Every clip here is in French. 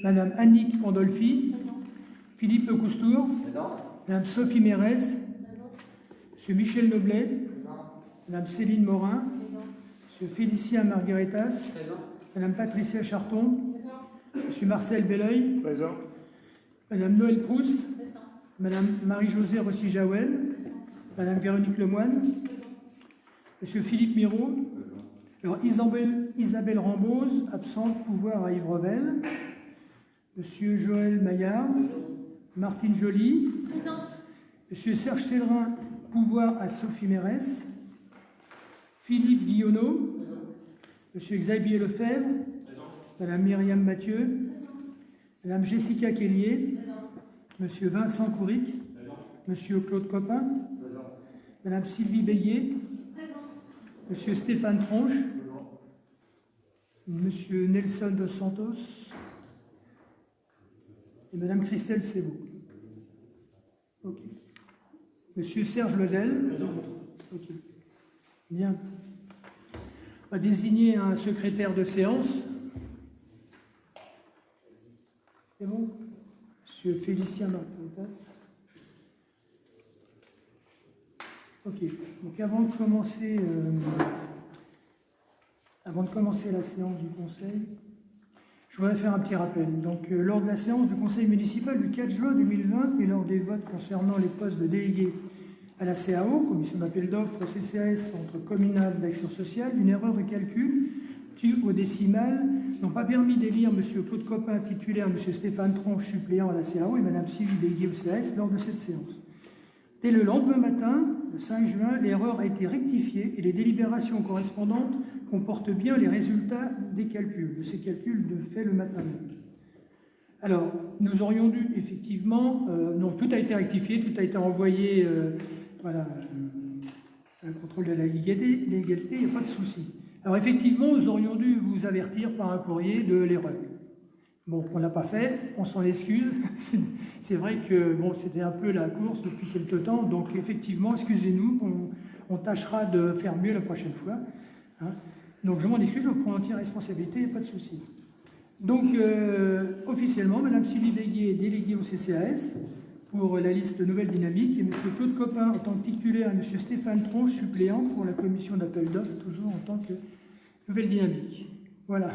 Madame Annick Pandolfi, Philippe Le Coustour, Madame Sophie Mérès, Monsieur Michel Noblet, Madame Céline Morin, Monsieur Félicien Margueretas, Madame Patricia Charton, Monsieur Marcel Belleuil, Madame Noël Proust, Madame Marie-Josée Rossi-Jaouel, Madame Véronique Lemoine, Monsieur Philippe Miraud, alors Isabelle Rambose, absente, pouvoir à Yves-Revel, Monsieur Joël Maillard, Martine Joly, Monsieur Serge Cédrin, pouvoir à Sophie Mérès, Philippe Guillonneau, Monsieur Xavier Lefebvre, Madame Myriam Mathieu, Madame Jessica Kellier, Monsieur Vincent Couric, Monsieur Claude Copin, Madame Sylvie Béguet, Monsieur Stéphane Tronche, Monsieur Nelson Dos Santos et Madame Christelle Sebou. Ok. Monsieur Serge Loisel. Ok. Bien. On va désigner un secrétaire de séance. C'est bon? Monsieur Félicien Margueretas. Ok. Donc avant de commencer la séance du Conseil, je voudrais faire un petit rappel. Donc, lors de la séance du Conseil municipal du 4 juin 2020 et lors des votes concernant les postes de délégués à la CAO, commission d'appel d'offres CCAS, Centre communal d'action sociale, une erreur de calcul due au décimal n'ont pas permis d'élire M. Claude Copin titulaire, M. Stéphane Tronche suppléant à la CAO et Mme Sylvie Béguet au CAS lors de cette séance. Dès le lendemain matin, le 5 juin, l'erreur a été rectifiée et les délibérations correspondantes comportent bien les résultats des calculs, de ces calculs faits le matin même. Alors, nous aurions dû effectivement, non, tout a été rectifié, tout a été envoyé, voilà, un contrôle de la légalité, il n'y a pas de souci. Alors effectivement, nous aurions dû vous avertir par un courrier de l'erreur. Bon, on ne l'a pas fait, on s'en excuse. C'est vrai que bon, c'était un peu la course depuis quelque temps, donc effectivement, excusez-nous, on tâchera de faire mieux la prochaine fois. Hein. Donc je m'en excuse, je prends entière responsabilité, pas de souci. Donc officiellement, Mme Sylvie Béguet est déléguée au CCAS pour la liste Nouvelle Dynamique et M. Claude Copin en tant que titulaire et M. Stéphane Tronche suppléant pour la commission d'appel d'offres, toujours en tant que Nouvelle Dynamique. Voilà.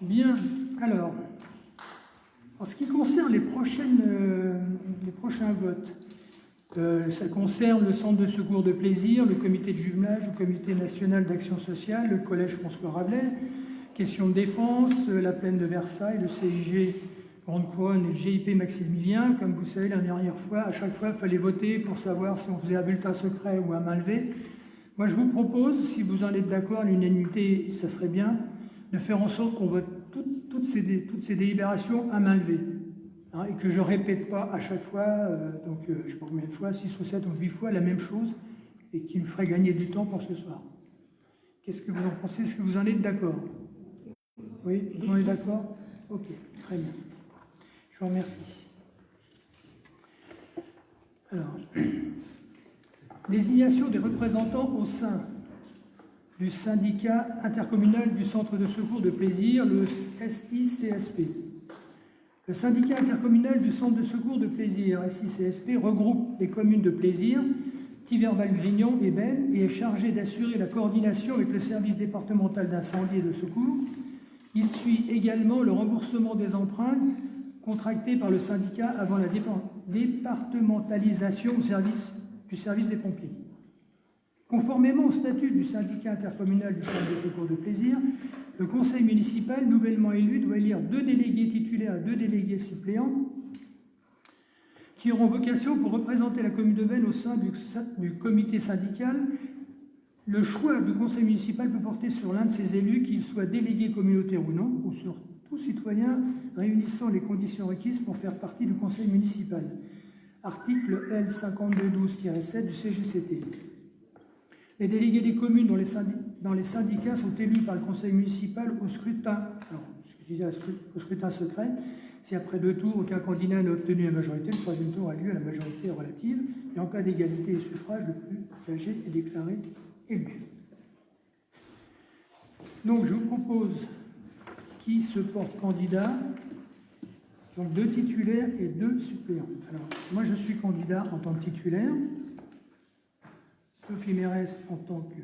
Bien, alors, en ce qui concerne les prochains votes, ça concerne le centre de secours de plaisir, le comité de jumelage, le comité national d'action sociale, le collège François Rabelais, question de défense, la plaine de Versailles, le CIG Grande Couronne et le GIP Maximilien. Comme vous savez, la dernière fois, à chaque fois, il fallait voter pour savoir si on faisait un bulletin secret ou à main levée. Moi, je vous propose, si vous en êtes d'accord, l'unanimité, ça serait bien, de faire en sorte qu'on vote toutes ces délibérations à main levée. Hein, et que je ne répète pas à chaque fois, je ne sais pas combien de fois, 6 ou 7 ou 8 fois la même chose, et qui me ferait gagner du temps pour ce soir. Qu'est-ce que vous en pensez? Est-ce que vous en êtes d'accord? Oui, vous en êtes d'accord? Ok, très bien. Je vous remercie. Alors, désignation des représentants au sein du syndicat intercommunal du centre de secours de plaisir, le SICSP. Le syndicat intercommunal du centre de secours de plaisir, SICSP, regroupe les communes de plaisir, Thiverval-Grignon et Belle, et est chargé d'assurer la coordination avec le service départemental d'incendie et de secours. Il suit également le remboursement des emprunts contractés par le syndicat avant la départementalisation du service des pompiers. Conformément au statut du syndicat intercommunal du centre de secours de plaisir, le conseil municipal nouvellement élu doit élire 2 délégués titulaires et 2 délégués suppléants qui auront vocation pour représenter la commune de Belle au sein du comité syndical. Le choix du conseil municipal peut porter sur l'un de ses élus, qu'il soit délégué communautaire ou non, ou sur tout citoyen réunissant les conditions requises pour faire partie du conseil municipal. Article L. 5212-7 du CGCT. Les délégués des communes dans les syndicats sont élus par le conseil municipal au scrutin, au scrutin secret. Si après 2 tours, aucun candidat n'a obtenu la majorité, le 3e tour a lieu à la majorité relative. Et en cas d'égalité de suffrage, le plus âgé est déclaré élu. Donc je vous propose qui se porte candidat. Donc 2 titulaires et 2 suppléants. Alors, moi je suis candidat en tant que titulaire. Sophie Mérès en tant que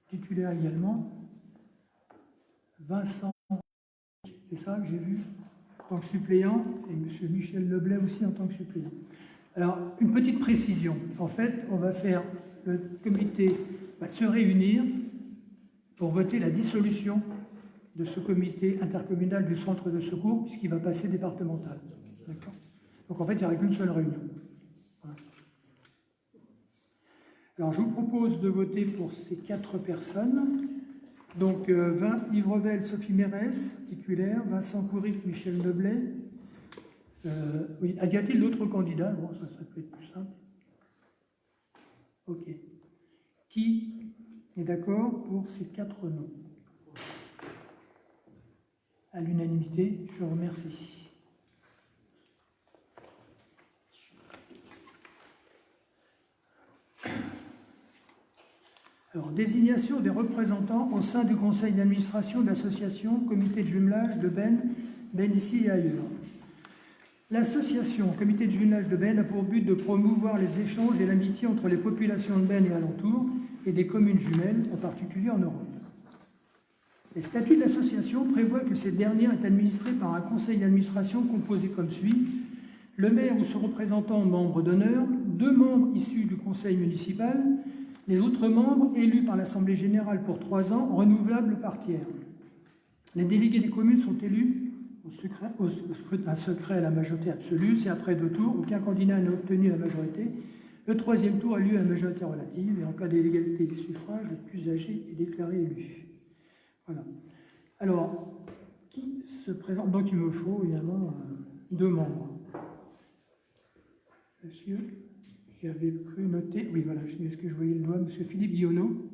titulaire également. Vincent, c'est ça que j'ai vu, en tant que suppléant, et M. Michel Leblay aussi en tant que suppléant. Alors, une petite précision. En fait, le comité va se réunir pour voter la dissolution de ce comité intercommunal du centre de secours, puisqu'il va passer départemental. D'accord ? Donc, en fait, il n'y aura qu'une seule réunion. Voilà. Alors, je vous propose de voter pour ces 4 personnes. Donc, Yves Revel, Sophie Mérès, titulaire, Vincent Couric, Michel Leblay. Oui, y a-t-il d'autres candidats? Bon, ça peut être plus simple. Ok. Qui est d'accord pour ces 4 noms? À l'unanimité, je vous remercie. Alors, désignation des représentants au sein du conseil d'administration de l'association Comité de jumelage de Ben ici et ailleurs. L'association Comité de jumelage de Ben a pour but de promouvoir les échanges et l'amitié entre les populations de Ben et alentours et des communes jumelles, en particulier en Europe. Les statuts de l'association prévoient que cette dernière est administrée par un conseil d'administration composé comme suit: le maire ou son représentant membre d'honneur, 2 membres issus du conseil municipal, les autres membres élus par l'Assemblée générale pour 3 ans, renouvelables par tiers. Les délégués des communes sont élus au scrutin secret à la majorité absolue. Si après 2 tours, aucun candidat n'a obtenu la majorité, le 3e tour a lieu à la majorité relative, et en cas d'égalité des suffrages, le plus âgé est déclaré élu. Voilà. Alors, qui se présente? Donc il me faut évidemment 2 membres. Monsieur, j'avais cru noter, oui voilà, est-ce que je voyais le doigt, monsieur Philippe Guillonneau,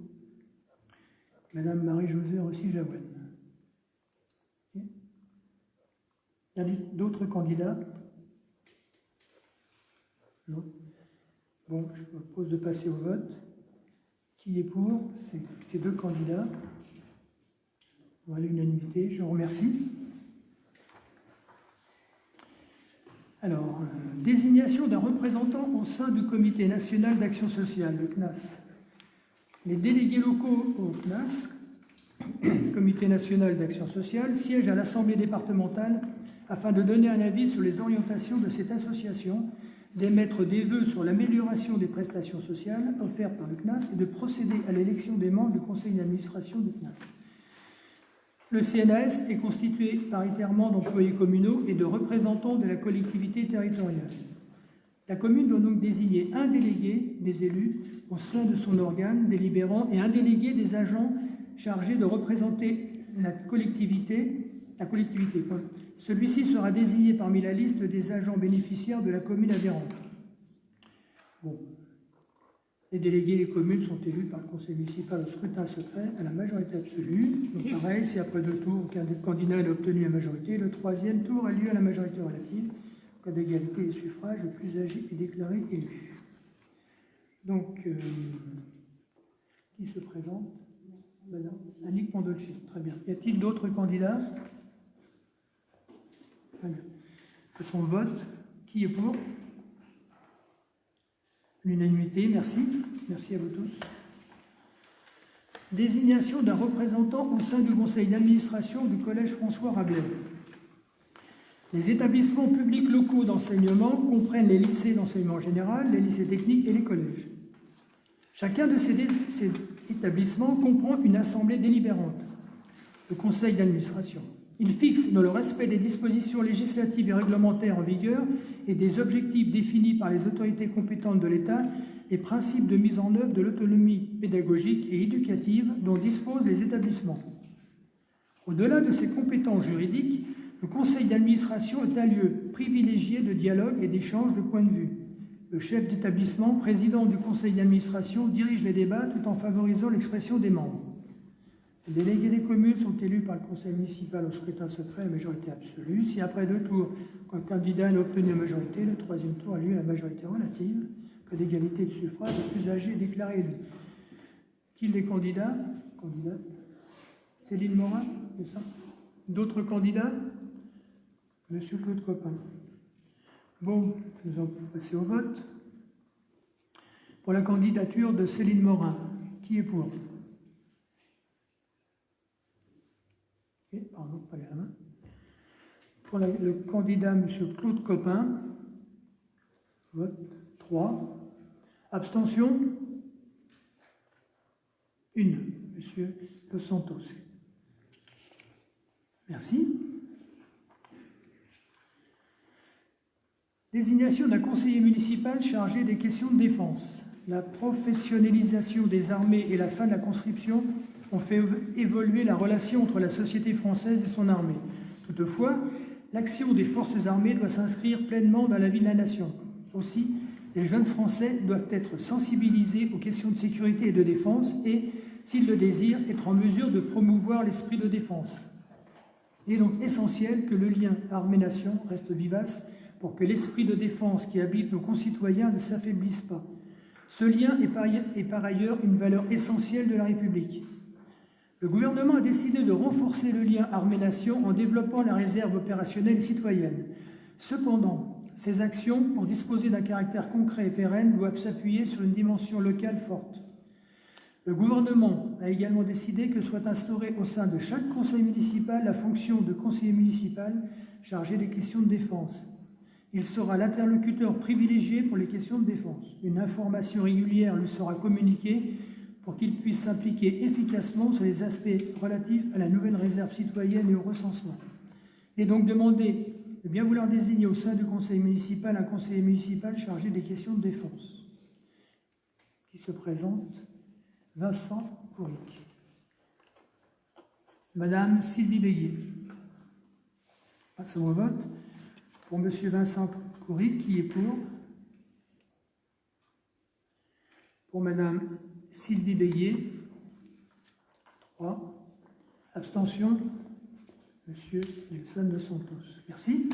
madame Marie-Josée Rossi-Jaouane. Y a-t-il d'autres candidats? Non. Bon, je vous propose de passer au vote. Qui est pour ces 2 candidats? À l'unanimité, je vous remercie. Alors, désignation d'un représentant au sein du Comité national d'action sociale, le CNAS. Les délégués locaux au CNAS, Comité national d'action sociale, siègent à l'Assemblée départementale afin de donner un avis sur les orientations de cette association, d'émettre des vœux sur l'amélioration des prestations sociales offertes par le CNAS et de procéder à l'élection des membres du conseil d'administration du CNAS. Le CNAS est constitué paritairement d'employés communaux et de représentants de la collectivité territoriale. La commune doit donc désigner un délégué des élus au sein de son organe délibérant et un délégué des agents chargés de représenter la collectivité. Celui-ci sera désigné parmi la liste des agents bénéficiaires de la commune adhérente. Bon. Les délégués des communes sont élus par le conseil municipal au scrutin secret à la majorité absolue. Donc pareil, si après 2 tours, aucun des candidats n'a obtenu la majorité, le 3e tour a lieu à la majorité relative. En cas d'égalité des suffrages, le plus âgé est déclaré élu. Donc, qui se présente? Madame Annick Mondolfi. Très bien. Y a-t-il d'autres candidats? Très bien. Faisons le vote. Qui est pour? L'unanimité, merci. Merci à vous tous. Désignation d'un représentant au sein du conseil d'administration du collège François Rabelais. Les établissements publics locaux d'enseignement comprennent les lycées d'enseignement général, les lycées techniques et les collèges. Chacun de ces établissements comprend une assemblée délibérante, le conseil d'administration. Il fixe, dans le respect des dispositions législatives et réglementaires en vigueur et des objectifs définis par les autorités compétentes de l'État, les principes de mise en œuvre de l'autonomie pédagogique et éducative dont disposent les établissements. Au-delà de ses compétences juridiques, le conseil d'administration est un lieu privilégié de dialogue et d'échange de points de vue. Le chef d'établissement, président du conseil d'administration, dirige les débats tout en favorisant l'expression des membres. Les délégués des communes sont élus par le conseil municipal au scrutin secret à majorité absolue. Si après 2 tours, un candidat n'a obtenu la majorité, le 3e tour a lieu à la majorité relative. Que d'égalité de suffrage, le plus âgé est déclaré élu. Est-il des candidats? Candidates? Céline Morin, c'est ça? D'autres candidats? Monsieur Claude Copin. Bon, nous allons passer au vote. Pour la candidature de Céline Morin, qui est pour? Pardon, pas la main. Pour le candidat, monsieur Claude Copin, vote 3. Abstention? 1, monsieur Dos Santos. Merci. Désignation d'un conseiller municipal chargé des questions de défense. La professionnalisation des armées et la fin de la conscription ont fait évoluer la relation entre la société française et son armée. Toutefois, l'action des forces armées doit s'inscrire pleinement dans la vie de la nation. Aussi, les jeunes Français doivent être sensibilisés aux questions de sécurité et de défense et, s'ils le désirent, être en mesure de promouvoir l'esprit de défense. Il est donc essentiel que le lien armée-nation reste vivace pour que l'esprit de défense qui habite nos concitoyens ne s'affaiblisse pas. Ce lien est par ailleurs une valeur essentielle de la République. Le gouvernement a décidé de renforcer le lien armée-nation en développant la réserve opérationnelle citoyenne. Cependant, ces actions, pour disposer d'un caractère concret et pérenne, doivent s'appuyer sur une dimension locale forte. Le gouvernement a également décidé que soit instaurée au sein de chaque conseil municipal la fonction de conseiller municipal chargé des questions de défense. Il sera l'interlocuteur privilégié pour les questions de défense. Une information régulière lui sera communiquée pour qu'il puisse s'impliquer efficacement sur les aspects relatifs à la nouvelle réserve citoyenne et au recensement. Il est donc demandé de bien vouloir désigner au sein du conseil municipal un conseiller municipal chargé des questions de défense. Qui se présente? Vincent Couric. Madame Sylvie Béguier. Passons au vote. Pour monsieur Vincent Couric, qui est pour? Pour madame Sylvie Béguier, 3. Abstention? Monsieur Nelson Dos Santos. Merci.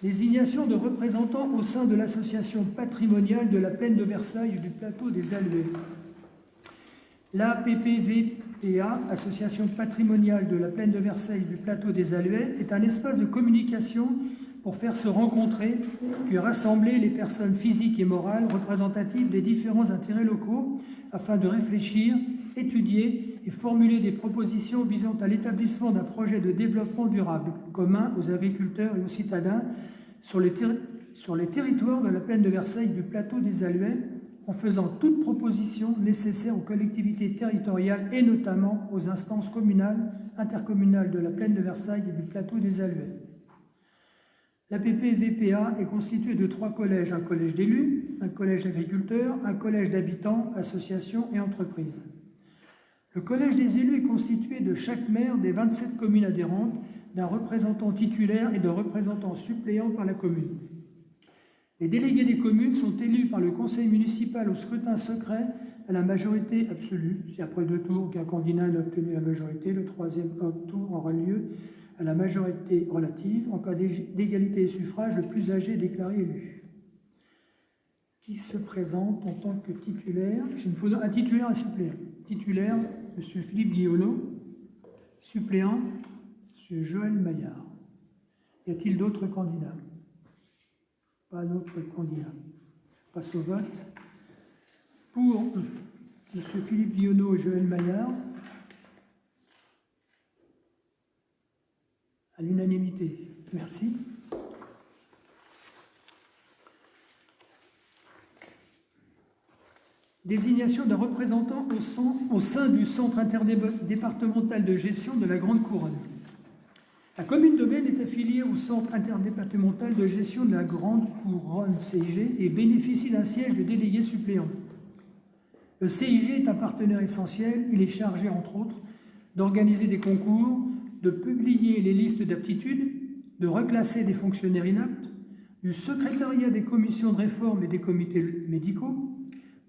Désignation de représentants au sein de l'association patrimoniale de la plaine de Versailles et du plateau des Alouettes. L'APPVPA, Association patrimoniale de la plaine de Versailles et du plateau des Alouettes, est un espace de communication pour faire se rencontrer puis rassembler les personnes physiques et morales représentatives des différents intérêts locaux afin de réfléchir, étudier et formuler des propositions visant à l'établissement d'un projet de développement durable commun aux agriculteurs et aux citadins sur les territoires de la plaine de Versailles et du plateau des Alouettes, en faisant toute proposition nécessaire aux collectivités territoriales et notamment aux instances communales, intercommunales de la plaine de Versailles et du plateau des Alouettes. La PPVPA est constituée de 3 collèges, un collège d'élus, un collège d'agriculteurs, un collège d'habitants, associations et entreprises. Le collège des élus est constitué de chaque maire des 27 communes adhérentes, d'un représentant titulaire et de représentants suppléants par la commune. Les délégués des communes sont élus par le conseil municipal au scrutin secret à la majorité absolue. Si après 2 tours qu'un candidat n'a obtenu la majorité, le 3e tour aura lieu à la majorité relative. En cas d'égalité des suffrages, le plus âgé est déclaré élu. Qui se présente en tant que titulaire? Il me faut un titulaire et un suppléant. Titulaire, M. Philippe Guillaumeau. Suppléant, M. Joël Maillard. Y a-t-il d'autres candidats? Pas d'autres candidats. On passe au vote. Pour M. Philippe Guillaumeau et Joël Maillard, à l'unanimité. Merci. Désignation d'un représentant au sein du Centre interdépartemental de gestion de la Grande Couronne. La commune de Maine est affiliée au Centre interdépartemental de gestion de la Grande Couronne, CIG, et bénéficie d'un siège de délégué suppléant. Le CIG est un partenaire essentiel. Il est chargé, entre autres, d'organiser des concours, de publier les listes d'aptitudes, de reclasser des fonctionnaires inaptes, du secrétariat des commissions de réforme et des comités médicaux,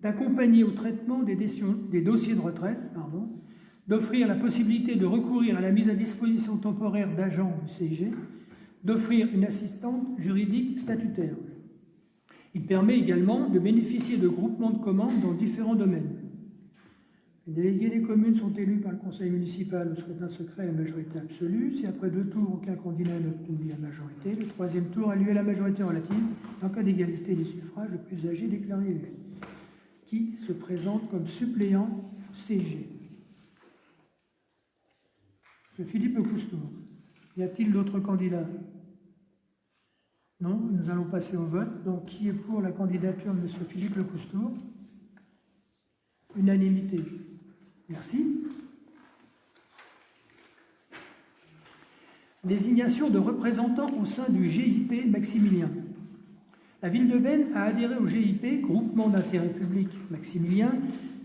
d'accompagner au traitement des dossiers de retraite, d'offrir la possibilité de recourir à la mise à disposition temporaire d'agents du CIG, d'offrir une assistante juridique statutaire. Il permet également de bénéficier de groupements de commandes dans différents domaines. Les délégués des communes sont élus par le conseil municipal au scrutin secret à la majorité absolue. Si après 2 tours, aucun candidat n'a obtenu la majorité, le 3e tour a lieu à la majorité relative. En cas d'égalité des suffrages, le plus âgé déclaré élu, qui se présente comme suppléant CG. M. Philippe Cousteau. Y a-t-il d'autres candidats? Non, nous allons passer au vote. Donc, qui est pour la candidature de M. Philippe Cousteau? Unanimité. Merci. Désignation de représentants au sein du GIP Maximilien. La ville de Beynes a adhéré au GIP, groupement d'intérêt public Maximilien,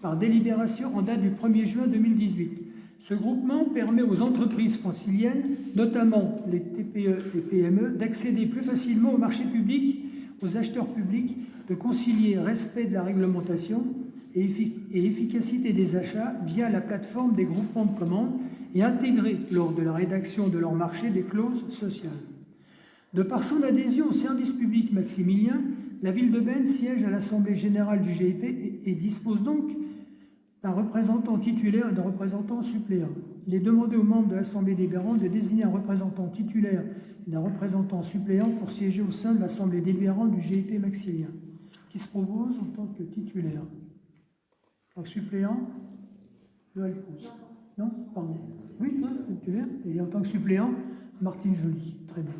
par délibération en date du 1er juin 2018. Ce groupement permet aux entreprises franciliennes, notamment les TPE et PME, d'accéder plus facilement au marché public, aux acheteurs publics, de concilier respect de la réglementation et efficacité des achats via la plateforme des groupements de commandes et intégrer lors de la rédaction de leur marché des clauses sociales. De par son adhésion au service public Maximilien, la ville de Beynes siège à l'Assemblée générale du GIP et dispose donc d'un représentant titulaire et d'un représentant suppléant. Il est demandé aux membres de l'Assemblée délibérante de désigner un représentant titulaire et d'un représentant suppléant pour siéger au sein de l'Assemblée délibérante du GIP Maximilien, qui se propose en tant que titulaire. En tant que suppléant, Noël Pousse. Non, pardon. Oui, titulaire. Et en tant que suppléant, Martine Joly. Très bien.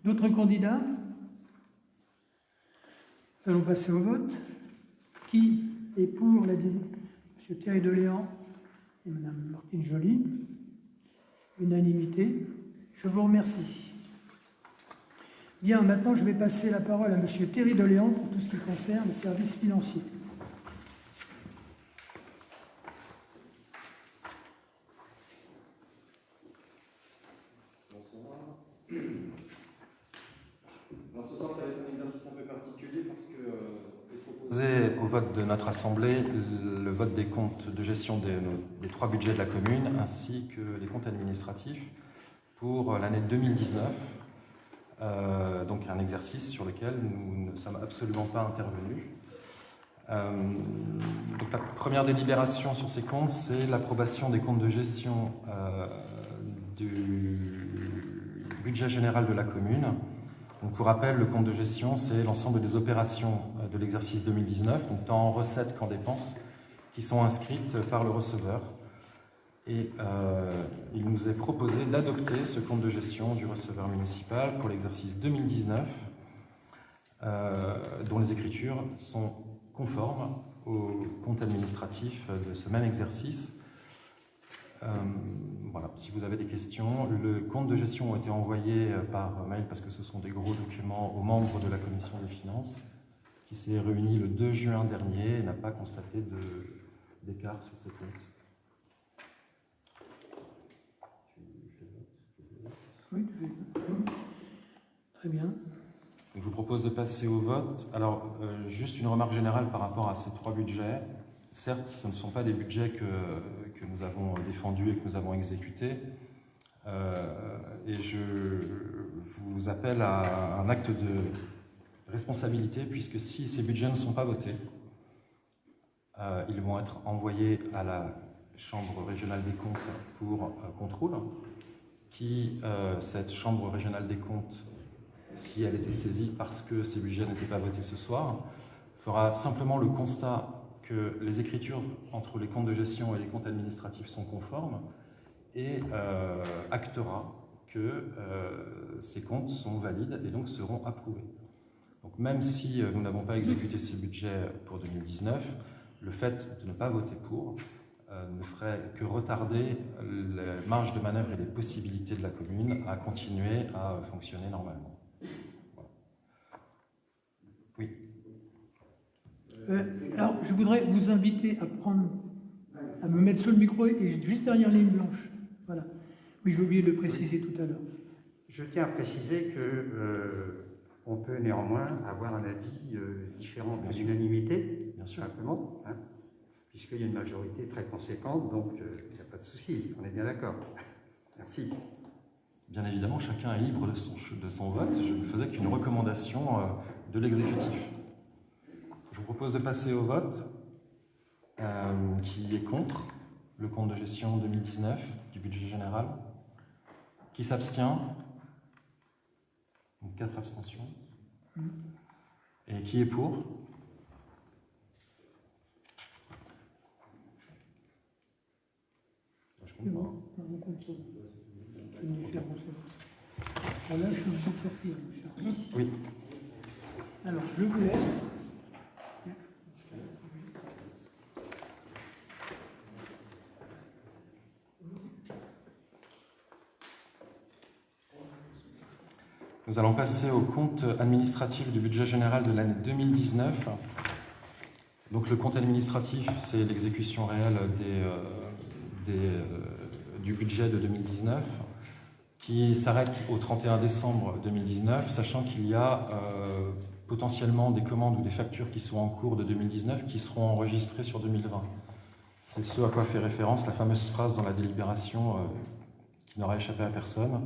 D'autres candidats? Nous allons passer au vote. Qui est pour la désignation? M. Thierry Deléan et Mme Martine Joly. Unanimité. Je vous remercie. Bien, maintenant je vais passer la parole à M. Thierry Deléan pour tout ce qui concerne les services financiers. Bonsoir. Alors ce soir, ça va être un exercice un peu particulier parce que est proposé au vote de notre Assemblée le vote des comptes de gestion des 3 budgets de la commune ainsi que les comptes administratifs pour l'année 2019. Donc un exercice sur lequel nous ne sommes absolument pas intervenus. Donc la première délibération sur ces comptes, c'est l'approbation des comptes de gestion du budget général de la commune. Donc pour rappel, le compte de gestion, c'est l'ensemble des opérations de l'exercice 2019, donc tant en recettes qu'en dépenses, qui sont inscrites par le receveur. Et il nous est proposé d'adopter ce compte de gestion du receveur municipal pour l'exercice 2019, dont les écritures sont conformes au compte administratif de ce même exercice. Voilà, si vous avez des questions, le compte de gestion a été envoyé par mail parce que ce sont des gros documents aux membres de la commission des finances qui s'est réunie le 2 juin dernier et n'a pas constaté d'écart sur ces comptes. Oui, très bien. Donc, je vous propose de passer au vote. Alors, juste une remarque générale par rapport à ces 3 budgets. Certes, ce ne sont pas des budgets que nous avons défendus et que nous avons exécutés. Et je vous appelle à un acte de responsabilité, puisque si ces budgets ne sont pas votés, ils vont être envoyés à la Chambre régionale des comptes pour contrôle, cette Chambre régionale des comptes, si elle était saisie parce que ces budgets n'étaient pas votés ce soir, fera simplement le constat que les écritures entre les comptes de gestion et les comptes administratifs sont conformes et actera que ces comptes sont valides et donc seront approuvés. Donc même si nous n'avons pas exécuté ces budgets pour 2019, le fait de ne pas voter pour ne ferait que retarder les marges de manœuvre et les possibilités de la commune à continuer à fonctionner normalement. Voilà. Oui. Alors, je voudrais vous inviter à me mettre sur le micro et juste derrière les lignes blanches. Voilà. Oui, j'ai oublié de le préciser tout à l'heure. Je tiens à préciser que on peut néanmoins avoir un avis différent de l'unanimité, simplement, hein, puisqu'il y a une majorité très conséquente, donc il n'y a pas de souci, on est bien d'accord. Merci. Bien évidemment, chacun est libre de son vote. Je ne faisais qu'une recommandation de l'exécutif. Je vous propose de passer au vote. Qui est contre? le compte de gestion 2019 du budget général. Qui s'abstient? Donc 4 abstentions. Et qui est pour? Je compte pas. On compte pas. Une différence. Bon, là, je suis obligé de sortir, mon cher. Oui. Alors, je vous laisse. Nous allons passer au compte administratif du budget général de l'année 2019. Donc le compte administratif, c'est l'exécution réelle du budget de 2019, qui s'arrête au 31 décembre 2019, sachant qu'il y a potentiellement des commandes ou des factures qui sont en cours de 2019 qui seront enregistrées sur 2020. C'est ce à quoi fait référence la fameuse phrase dans la délibération qui n'aura échappé à personne,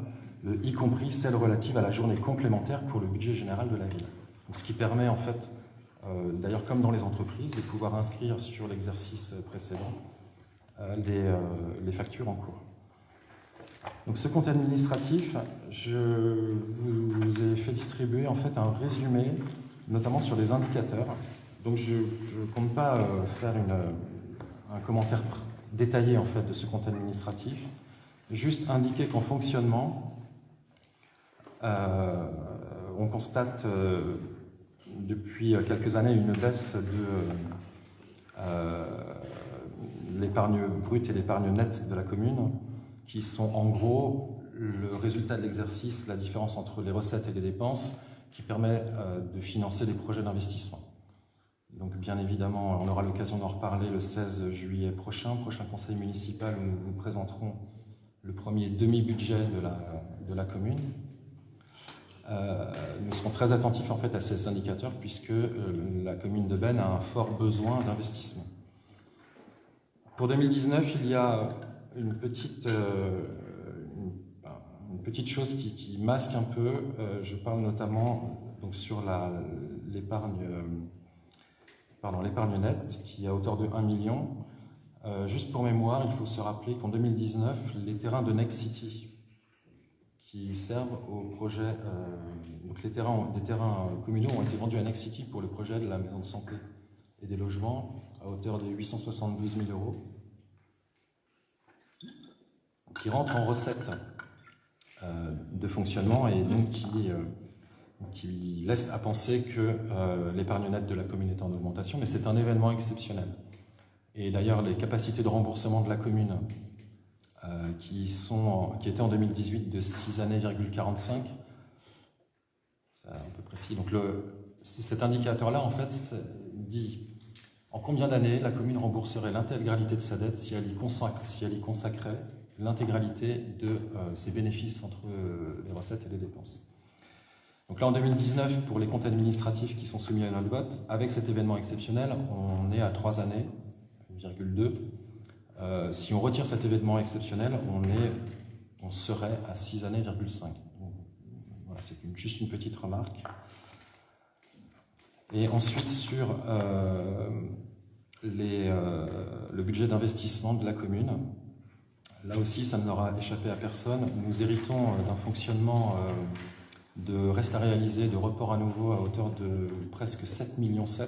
y compris celle relative à la journée complémentaire pour le budget général de la ville. Donc, ce qui permet en fait, d'ailleurs comme dans les entreprises, de pouvoir inscrire sur l'exercice précédent les factures en cours. Donc ce compte administratif, je vous ai fait distribuer en fait un résumé, notamment sur les indicateurs. Donc je ne compte pas faire un commentaire détaillé en fait de ce compte administratif, juste indiquer qu'en fonctionnement, on constate depuis quelques années une baisse de l'épargne brute et l'épargne nette de la commune, qui sont en gros le résultat de l'exercice, la différence entre les recettes et les dépenses, qui permet de financer des projets d'investissement. Donc bien évidemment, on aura l'occasion d'en reparler le 16 juillet prochain conseil municipal, où nous vous présenterons le premier demi-budget de la commune. Nous serons très attentifs en fait à ces indicateurs, puisque la commune de Beynes a un fort besoin d'investissement. Pour 2019, il y a une petite chose qui masque un peu. Je parle notamment donc, sur l'épargne nette, qui est à hauteur de 1 million. Juste pour mémoire, il faut se rappeler qu'en 2019, les terrains de Next City, qui servent au projet, donc des terrains communaux ont été vendus à Next City pour le projet de la maison de santé et des logements à hauteur de 872 000 €, qui rentrent en recette de fonctionnement et donc qui laisse à penser que l'épargne nette de la commune est en augmentation, mais c'est un événement exceptionnel. Et d'ailleurs, les capacités de remboursement de la commune, qui étaient en 2018 de 6 années,45, c'est un peu précis. Donc cet indicateur-là, en fait, dit en combien d'années la commune rembourserait l'intégralité de sa dette si elle y consacrait l'intégralité de ses bénéfices entre les recettes et les dépenses. Donc là, en 2019, pour les comptes administratifs qui sont soumis à notre vote, avec cet événement exceptionnel, on est à 3 années, 1,2. Si on retire cet événement exceptionnel, on serait à 6 années,5. Voilà, c'est juste une petite remarque. Et ensuite, sur le budget d'investissement de la commune, là aussi, ça n'aura échappé à personne. Nous héritons d'un fonctionnement de reste à réaliser, de report à nouveau à hauteur de presque 7,7 millions, ce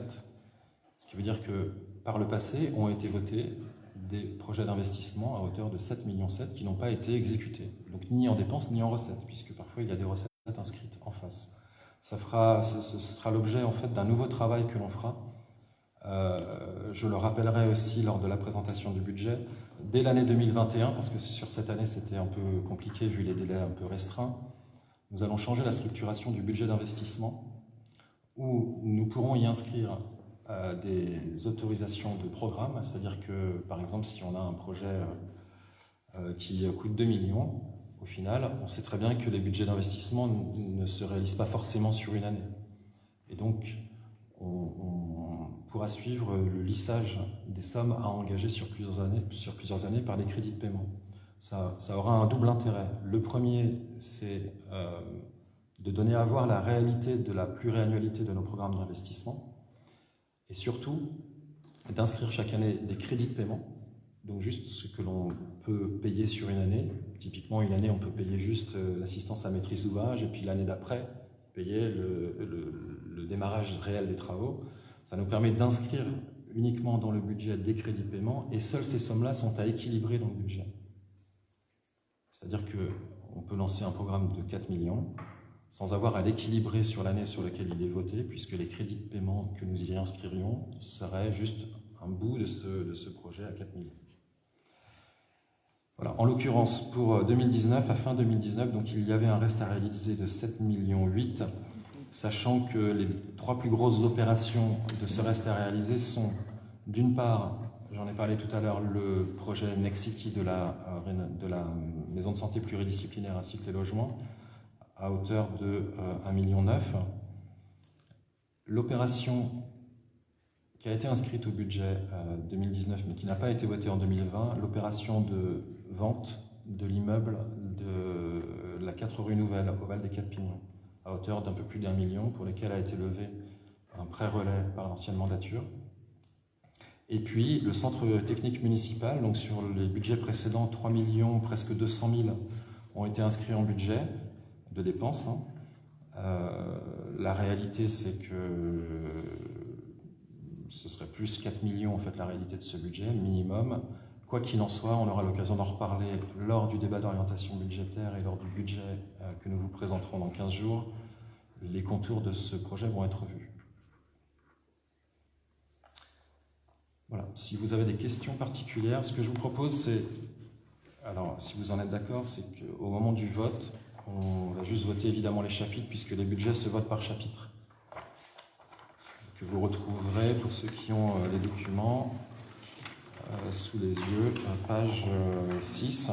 qui veut dire que par le passé ont été votés des projets d'investissement à hauteur de 7,7 millions qui n'ont pas été exécutés, donc ni en dépenses ni en recettes, puisque parfois il y a des recettes inscrites en face. Ce sera l'objet en fait d'un nouveau travail que l'on fera. Je le rappellerai aussi lors de la présentation du budget, dès l'année 2021, parce que sur cette année c'était un peu compliqué vu les délais un peu restreints, nous allons changer la structuration du budget d'investissement, où nous pourrons y inscrire des autorisations de programme, c'est-à-dire que par exemple si on a un projet qui coûte 2 millions, au final on sait très bien que les budgets d'investissement ne se réalisent pas forcément sur une année. Et donc on pourra suivre le lissage des sommes à engager sur plusieurs années par des crédits de paiement. Ça aura un double intérêt. Le premier, c'est de donner à voir la réalité de la pluriannualité de nos programmes d'investissement, et surtout d'inscrire chaque année des crédits de paiement donc juste ce que l'on peut payer sur une année. Typiquement, une année, on peut payer juste l'assistance à maîtrise d'ouvrage, et puis l'année d'après, payer le démarrage réel des travaux. Ça nous permet d'inscrire uniquement dans le budget des crédits de paiement, et seules ces sommes-là sont à équilibrer dans le budget. C'est-à-dire qu'on peut lancer un programme de 4 millions sans avoir à l'équilibrer sur l'année sur laquelle il est voté, puisque les crédits de paiement que nous y inscririons seraient juste un bout de ce projet à 4 millions. Voilà. En l'occurrence, pour 2019, à fin 2019, donc il y avait un reste à réaliser de 7,8 millions, sachant que les 3 plus grosses opérations de ce reste à réaliser sont, d'une part, j'en ai parlé tout à l'heure, le projet Nexity de la maison de santé pluridisciplinaire ainsi que les logements, à hauteur de 1,9 million. L'opération qui a été inscrite au budget 2019, mais qui n'a pas été votée en 2020, l'opération de vente de l'immeuble de la 4 rue Nouvelle, au Val des Quatre Pignons, à hauteur d'un peu plus d'1 million, pour lequel a été levé un prêt relais par l'ancienne mandature. Et puis le centre technique municipal, donc sur les budgets précédents, 3 millions, presque 200 000 ont été inscrits en budget de dépenses. La réalité, c'est que ce serait plus 4 millions en fait la réalité de ce budget, minimum. Quoi qu'il en soit, on aura l'occasion d'en reparler lors du débat d'orientation budgétaire et lors du budget que nous vous présenterons dans 15 jours. Les contours de ce projet vont être vus. Voilà. Si vous avez des questions particulières, ce que je vous propose, c'est, alors si vous en êtes d'accord, c'est qu'au moment du vote, on va juste voter évidemment les chapitres, puisque les budgets se votent par chapitre. Que vous retrouverez, pour ceux qui ont les documents, sous les yeux, page 6.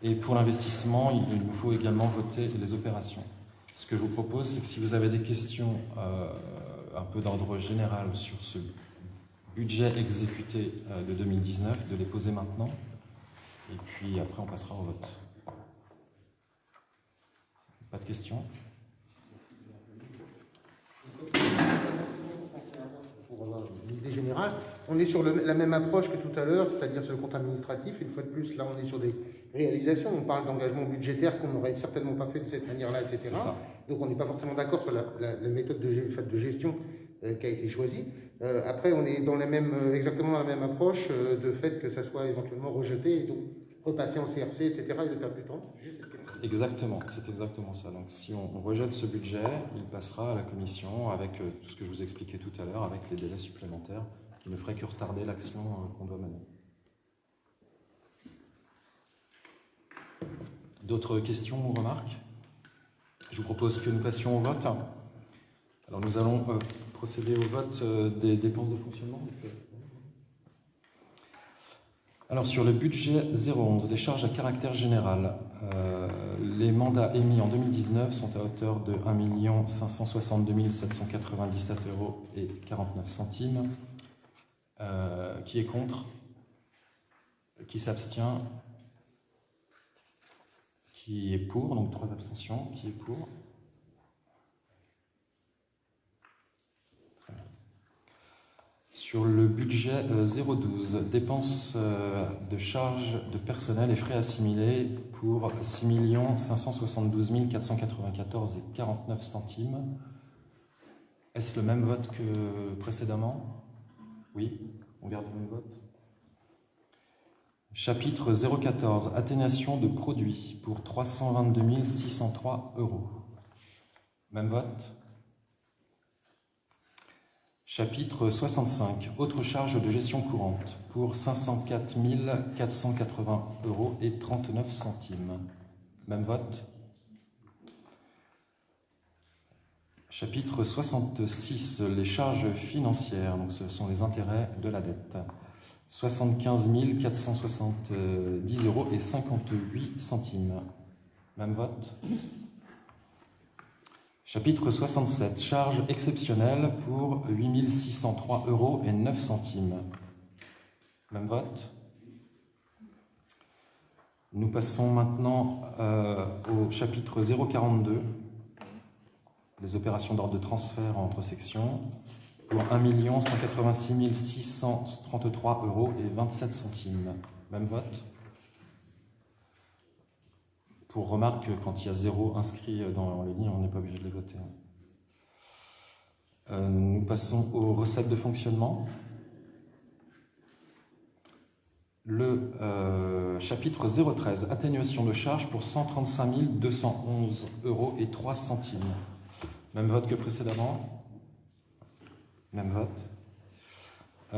Et pour l'investissement, il nous faut également voter les opérations. Ce que je vous propose, c'est que si vous avez des questions un peu d'ordre général sur ce budget exécuté de 2019, de les poser maintenant, et puis après on passera au vote. Pas de questions? Pour avoir une idée générale, on est sur la même approche que tout à l'heure, c'est-à-dire sur le compte administratif. Une fois de plus, là on est sur des réalisations, on parle d'engagement budgétaire qu'on n'aurait certainement pas fait de cette manière-là, etc. Donc on n'est pas forcément d'accord sur la méthode de gestion qui a été choisie. Après, on est dans exactement dans la même approche de fait que ça soit éventuellement rejeté et donc repasser en CRC, etc. et de perdre du temps. Exactement, c'est exactement ça. Donc si on rejette ce budget, il passera à la commission avec tout ce que je vous expliquais tout à l'heure, avec les délais supplémentaires qui ne feraient que retarder l'action qu'on doit mener. D'autres questions ou remarques? Je vous propose que nous passions au vote. Alors nous allons procéder au vote des dépenses de fonctionnement. Alors sur le budget 011, les charges à caractère général, les mandats émis en 2019 sont à hauteur de 1 562 797 € et 49 centimes. Qui est contre? Qui s'abstient? Qui est pour? Donc 3 abstentions. Qui est pour? Sur le budget 012, dépenses de charges de personnel et frais assimilés pour 6 572 494 et 49 centimes. Est-ce le même vote que précédemment? Oui, on garde le même vote. Chapitre 014, atténuation de produits pour 322 603 €. Même vote. Chapitre 65, autres charges de gestion courante, pour 504 480 € et 39 centimes. Même vote. Chapitre 66, les charges financières, donc ce sont les intérêts de la dette. 75 470 € et 58 centimes. Même vote. Chapitre 67, charges exceptionnelles pour 8 603 € et 9 centimes. Même vote. Nous passons maintenant au chapitre 042, les opérations d'ordre de transfert entre sections. pour 1 186 633 € et 27 centimes. Même vote. Pour remarque, quand il y a 0 inscrit dans les lignes, on n'est pas obligé de les voter. Nous passons aux recettes de fonctionnement. Le chapitre 013, atténuation de charges pour 135 211 € et 3 centimes. Même vote que précédemment. Même vote.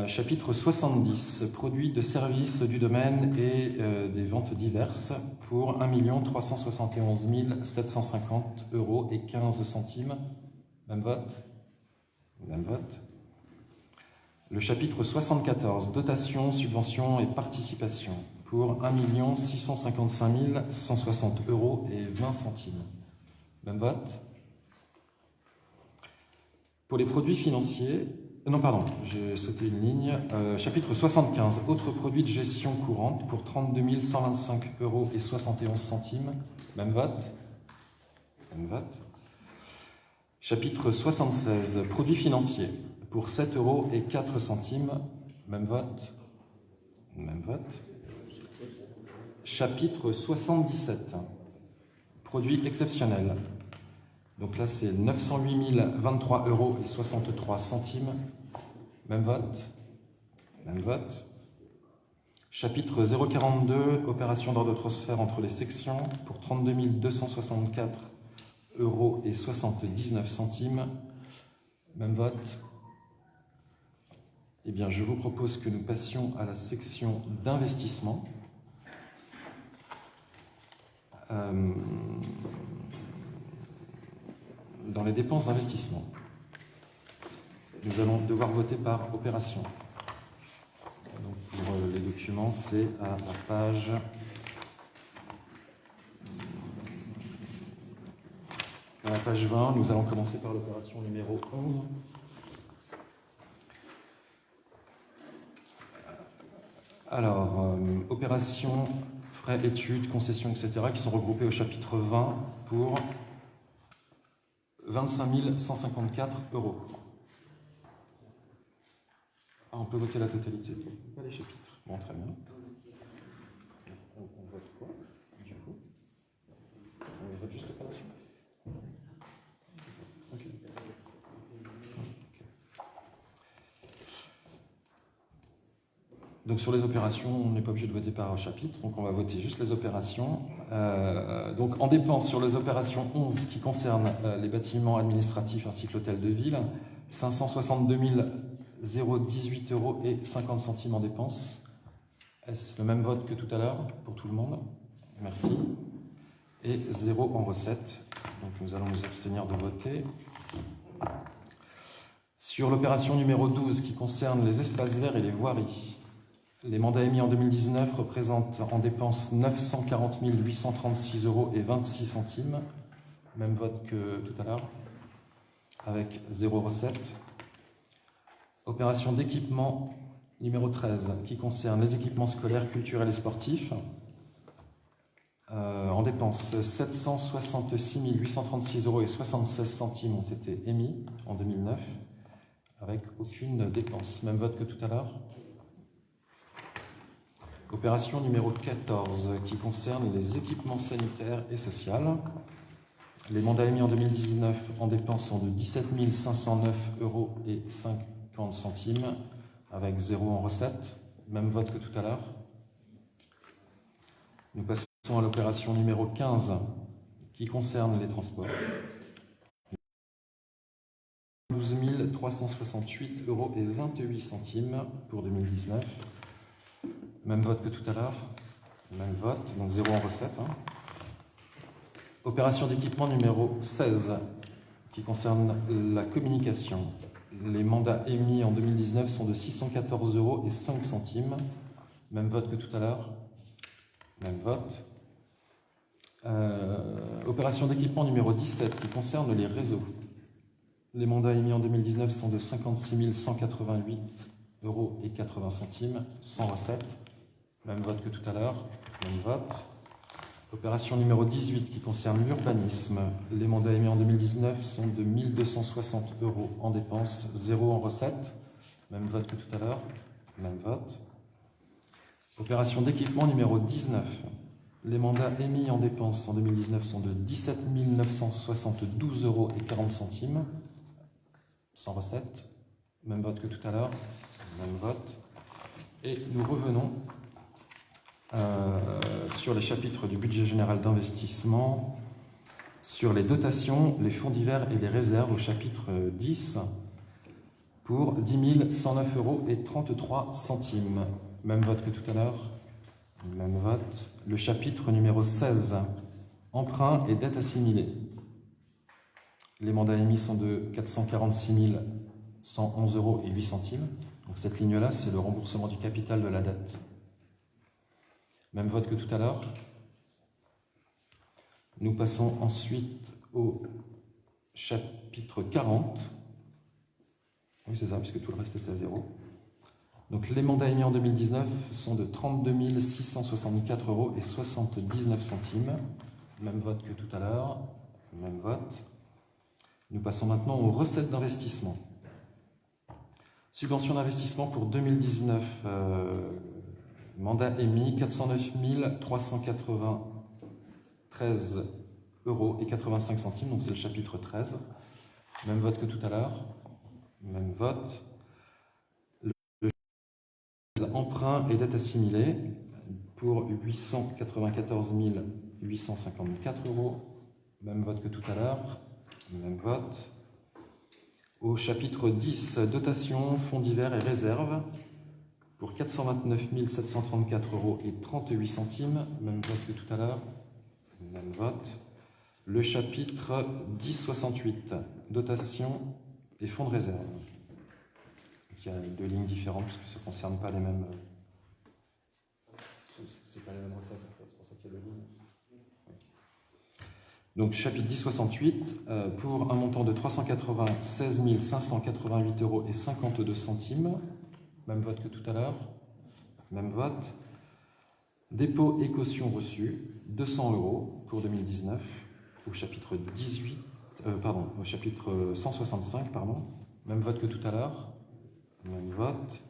Chapitre 70, produits de services du domaine et des ventes diverses pour 1 371 750 € et 15 centimes. Même vote. Même vote. Le chapitre 74, dotation, subventions et participation pour 1 655 160 € et 20 centimes. Même vote. Pour les produits financiers, non pardon, j'ai sauté une ligne. Chapitre 75, autres produits de gestion courante pour 32 125 € et 71 centimes. Même vote. Même vote. Chapitre 76, produits financiers pour 7 € et 4 centimes. Même vote. Même vote. Chapitre 77, produits exceptionnels. Donc là, c'est 908 023 € et 63 centimes. Même vote. Même vote. Chapitre 042, opération d'ordre de transfert entre les sections pour 32 264 € et 79 centimes. Même vote. Eh bien, je vous propose que nous passions à la section d'investissement. Dans les dépenses d'investissement, nous allons devoir voter par opération. Donc pour les documents, c'est à la page 20. Nous allons commencer par l'opération numéro 11. Alors, opération, frais, études, concessions, etc., qui sont regroupés au chapitre 20 pour 25 154 €. Ah, on peut voter la totalité, pas les chapitres. Bon, très bien. On vote quoi, du coup? On vote juste l'opération. Okay. Donc sur les opérations, on n'est pas obligé de voter par chapitre, donc on va voter juste les opérations. Donc en dépenses sur les opérations 11 qui concernent les bâtiments administratifs ainsi que l'hôtel de ville, 562 018 € et 50 centimes en dépenses. Est-ce le même vote que tout à l'heure pour tout le monde? Merci. Et 0 en recettes. Donc nous allons nous abstenir de voter. Sur l'opération numéro 12 qui concerne les espaces verts et les voiries, les mandats émis en 2019 représentent en dépenses 940 836 € et 26 centimes. Même vote que tout à l'heure, avec 0 recette. Opération d'équipement numéro 13, qui concerne les équipements scolaires, culturels et sportifs. En dépenses, 766 836 € et 76 centimes ont été émis en 2009, avec aucune dépense. Même vote que tout à l'heure. Opération numéro 14, qui concerne les équipements sanitaires et sociaux. Les mandats émis en 2019 en dépenses sont de 17 509 € et 50 centimes, avec 0 en recette. Même vote que tout à l'heure. Nous passons à l'opération numéro 15, qui concerne les transports. 12 368 € et 28 centimes pour 2019. Même vote que tout à l'heure. Même vote, donc 0 en recette. Opération d'équipement numéro 16, qui concerne la communication. Les mandats émis en 2019 sont de 614 € et 5 centimes. Même vote que tout à l'heure. Même vote. Opération d'équipement numéro 17, qui concerne les réseaux. Les mandats émis en 2019 sont de 56 188 € et 80 centimes, sans recette. Même vote que tout à l'heure. Même vote. Opération numéro 18 qui concerne l'urbanisme. Les mandats émis en 2019 sont de 1 260 € en dépenses, 0 en recettes. Même vote que tout à l'heure. Même vote. Opération d'équipement numéro 19. Les mandats émis en dépenses en 2019 sont de 17 972 € et 40 centimes, sans recette. Même vote que tout à l'heure. Même vote. Et nous revenons sur les chapitres du budget général d'investissement, sur les dotations, les fonds divers et les réserves au chapitre 10 pour 10 109 € et 33 centimes. Même vote que tout à l'heure. Même vote. Le chapitre numéro 16, emprunts et dettes assimilées. Les mandats émis sont de 446 111 € et 8 centimes. Donc cette ligne-là, c'est le remboursement du capital de la dette. Même vote que tout à l'heure. Nous passons ensuite au chapitre 40. Oui, c'est ça, puisque tout le reste était à 0. Donc les mandats émis en 2019 sont de 32 664 € et 79 centimes. Même vote que tout à l'heure. Même vote. Nous passons maintenant aux recettes d'investissement. Subvention d'investissement pour 2019. Mandat émis 409 393 € et 85 centimes, donc c'est le chapitre 13. Même vote que tout à l'heure. Même vote. Le emprunt et dette assimilée pour 894 854 €. Même vote que tout à l'heure. Même vote. Au chapitre 10, dotation, fonds divers et réserves, pour 429 734 € et 38 centimes. Même vote que tout à l'heure. Même vote. Le chapitre 1068, dotation et fonds de réserve. Donc, il y a 2 lignes différentes parce que ça ne concerne pas les mêmes. C'est pas les mêmes recettes, en fait. C'est pour ça qu'il y a 2 lignes. Donc, chapitre 1068, pour un montant de 396 588 € et 52 centimes. Même vote que tout à l'heure. Même vote. Dépôt et caution reçue, 200 € pour 2019, au chapitre 165, pardon. Même vote que tout à l'heure. Même vote.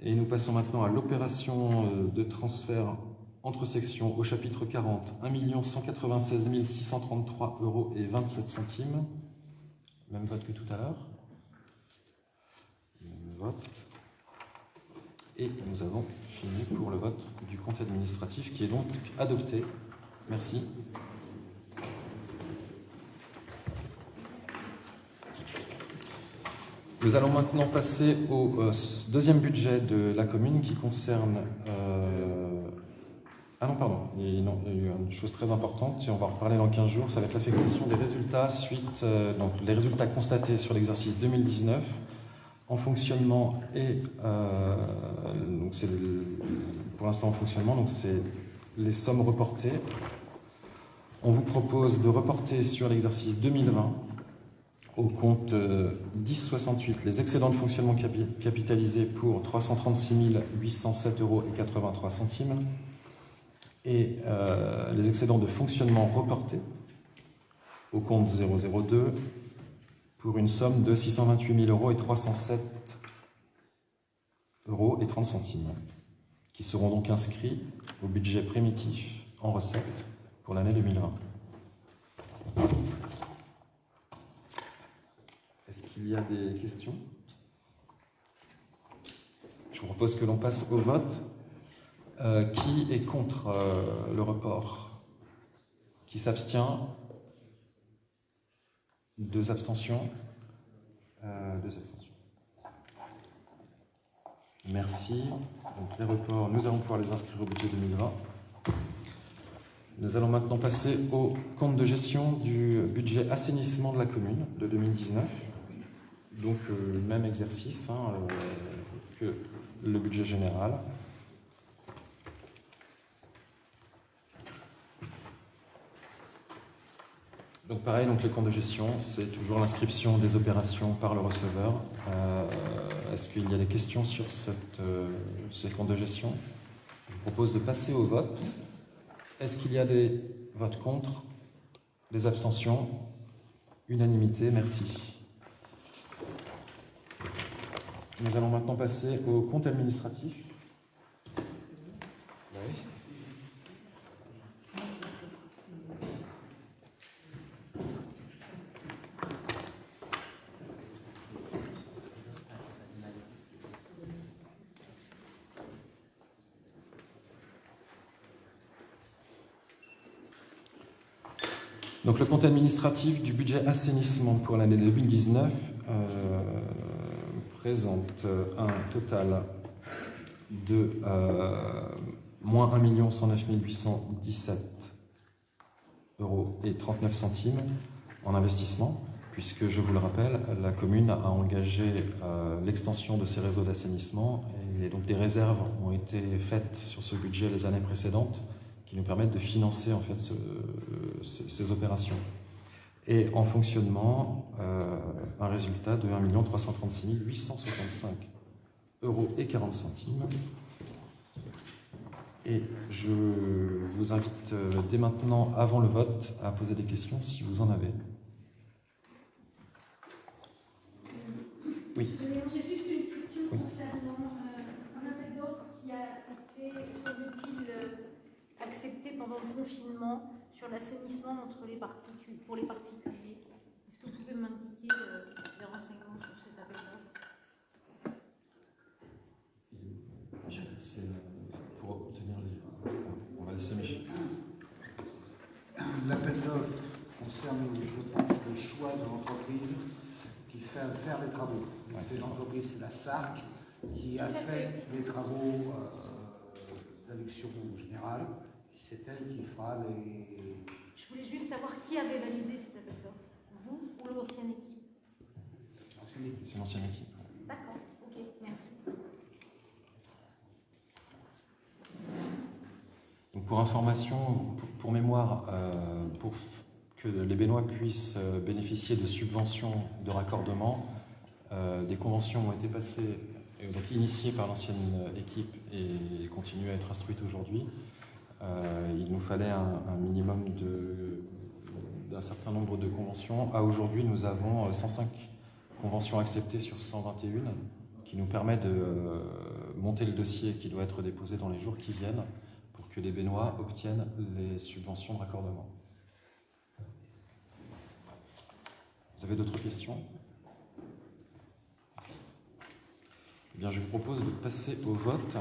Et nous passons maintenant à l'opération de transfert entre sections au chapitre 40, 1 196 633 € et 27 centimes. Même vote que tout à l'heure. Même vote. Et nous avons fini pour le vote du compte administratif qui est donc adopté. Merci. Nous allons maintenant passer au deuxième budget de la commune qui concerne... Ah non, pardon, il y a eu une chose très importante, et on va en reparler dans 15 jours, ça va être l'affectation des résultats suite, donc les résultats constatés sur l'exercice 2019 en fonctionnement et donc c'est pour l'instant en fonctionnement, donc c'est les sommes reportées. On vous propose de reporter sur l'exercice 2020 au compte 1068 les excédents de fonctionnement capitalisés pour 336 807 € et 83 centimes et les excédents de fonctionnement reportés au compte 002 pour une somme de 628 000 € et 307 € et 30 centimes, qui seront donc inscrits au budget primitif en recettes pour l'année 2020. Est-ce qu'il y a des questions? Je vous propose que l'on passe au vote. Qui est contre le report? Qui s'abstient? 2 abstentions. 2 abstentions. Merci. Donc les reports, nous allons pouvoir les inscrire au budget 2020. Nous allons maintenant passer au compte de gestion du budget assainissement de la commune de 2019. Donc même exercice que le budget général. Donc pareil, donc le compte de gestion, c'est toujours l'inscription des opérations par le receveur. Est-ce qu'il y a des questions sur ce compte de gestion? Je vous propose de passer au vote. Est-ce qu'il y a des votes contre? Des abstentions? Unanimité, merci. Nous allons maintenant passer au compte administratif. Donc le compte administratif du budget assainissement pour l'année 2019 présente un total de moins 1 109 817 euros et 39 centimes en investissement, puisque, je vous le rappelle, la commune a engagé l'extension de ses réseaux d'assainissement et donc des réserves ont été faites sur ce budget les années précédentes qui nous permettent de financer en fait ces opérations. Et en fonctionnement, un résultat de 1 336 865 euros et 40 centimes. Et je vous invite dès maintenant, avant le vote, à poser des questions si vous en avez. Oui. J'ai juste une question concernant un appel d'offres qui a été, semble-t-il, accepté pendant le confinement sur l'assainissement pour les particuliers. Est-ce que vous pouvez m'indiquer des renseignements sur cet appel d'offres? C'est pour obtenir les... On va laisser Michel. L'appel d'offres concerne, je pense, le choix de l'entreprise qui fait faire les travaux. Ouais, c'est l'entreprise, c'est la SARC, qui a fait les travaux d'adduction générale. C'est elle qui fera les... Je voulais juste savoir qui avait validé cet appel d'offres. Vous ou l'ancienne équipe? L'ancienne équipe. C'est l'ancienne équipe. D'accord, ok, merci. Donc pour information, pour mémoire, pour que les Bénois puissent bénéficier de subventions de raccordement, des conventions ont été passées, donc initiées par l'ancienne équipe et continuent à être instruites aujourd'hui. Il nous fallait un minimum d'un certain nombre de conventions. À aujourd'hui, nous avons 105 conventions acceptées sur 121 qui nous permet de monter le dossier qui doit être déposé dans les jours qui viennent pour que les Bénois obtiennent les subventions de raccordement. Vous avez d'autres questions? Eh bien, je vous propose de passer au vote.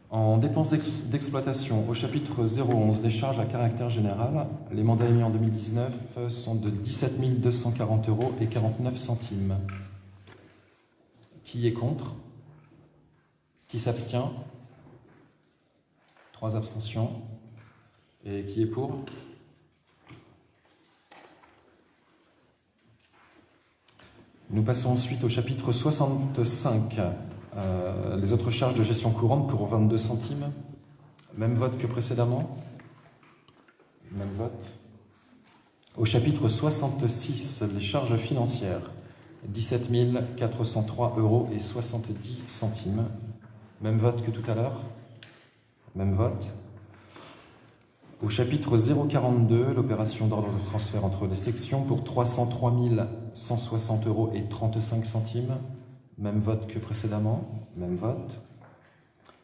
En dépenses d'exploitation, au chapitre 011, les charges à caractère général, les mandats émis en 2019 sont de 17 240 euros et 49 centimes. Qui est contre? Qui s'abstient? 3 abstentions. Et qui est pour? Nous passons ensuite au chapitre 65. Les autres charges de gestion courante pour 22 centimes. Même vote que précédemment. Même vote. Au chapitre 66, les charges financières. 17 403 euros et 70 centimes. Même vote que tout à l'heure. Même vote. Au chapitre 042, l'opération d'ordre de transfert entre les sections pour 303 160 euros et 35 centimes. Même vote que précédemment, même vote.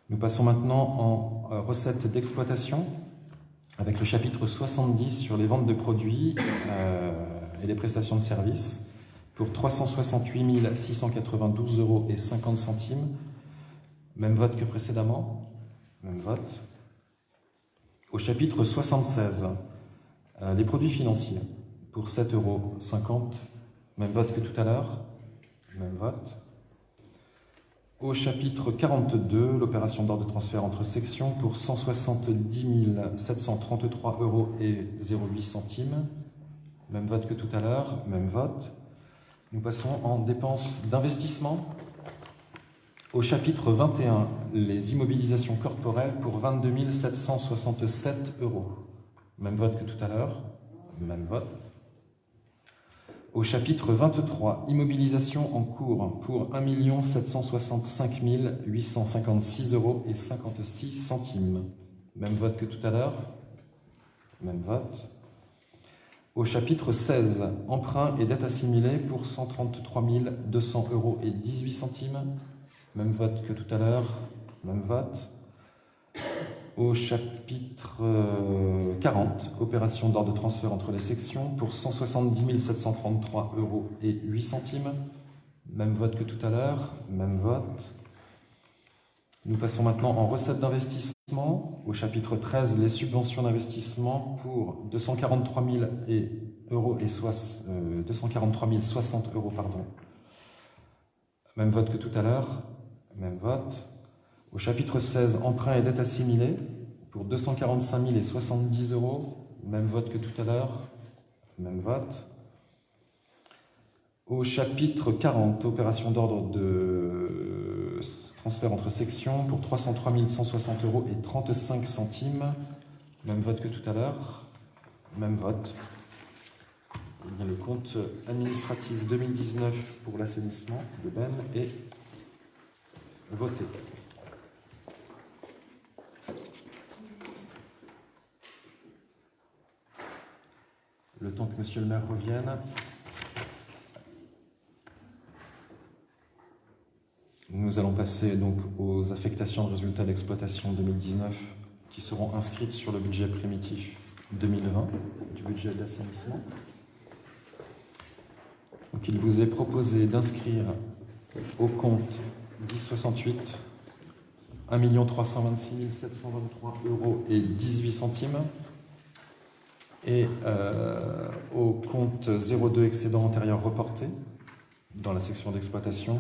Nous passons maintenant en recettes d'exploitation avec le chapitre 70 sur les ventes de produits et les prestations de services pour 368 692 euros et 50 centimes. Même vote que précédemment, même vote. Au chapitre 76, les produits financiers pour 7,50 euros, même vote que tout à l'heure, même vote. Au chapitre 42, l'opération d'ordre de transfert entre sections pour 170 733 euros et 0,8 centimes, même vote que tout à l'heure, même vote. Nous passons en dépenses d'investissement. Au chapitre 21, les immobilisations corporelles pour 22 767 euros. Même vote que tout à l'heure, même vote. Au chapitre 23, immobilisation en cours pour 1 765 856 € et 56 centimes. Même vote que tout à l'heure. Même vote. Au chapitre 16, emprunt et dette assimilée pour 133 200 € et 18 centimes. Même vote que tout à l'heure. Même vote. Au chapitre 40, opération d'ordre de transfert entre les sections pour 170 733 € et 8 centimes. Même vote que tout à l'heure. Même vote. Nous passons maintenant en recettes d'investissement. Au chapitre 13, les subventions d'investissement pour 243 000 60 €, pardon. Même vote que tout à l'heure. Même vote. Au chapitre 16, emprunts et dettes assimilées pour 245 070 €. Même vote que tout à l'heure. Même vote. Au chapitre 40, opération d'ordre de transfert entre sections pour 303 160 € et 35 centimes. Même vote que tout à l'heure. Même vote. Eh bien, le compte administratif 2019 pour l'assainissement de Ben est voté. Le temps que monsieur le maire revienne. Nous allons passer donc aux affectations de résultats d'exploitation 2019 qui seront inscrites sur le budget primitif 2020 du budget d'assainissement. Donc il vous est proposé d'inscrire au compte 1068 1 326 723 € et 18 centimes et au compte 02 excédent antérieur reporté dans la section d'exploitation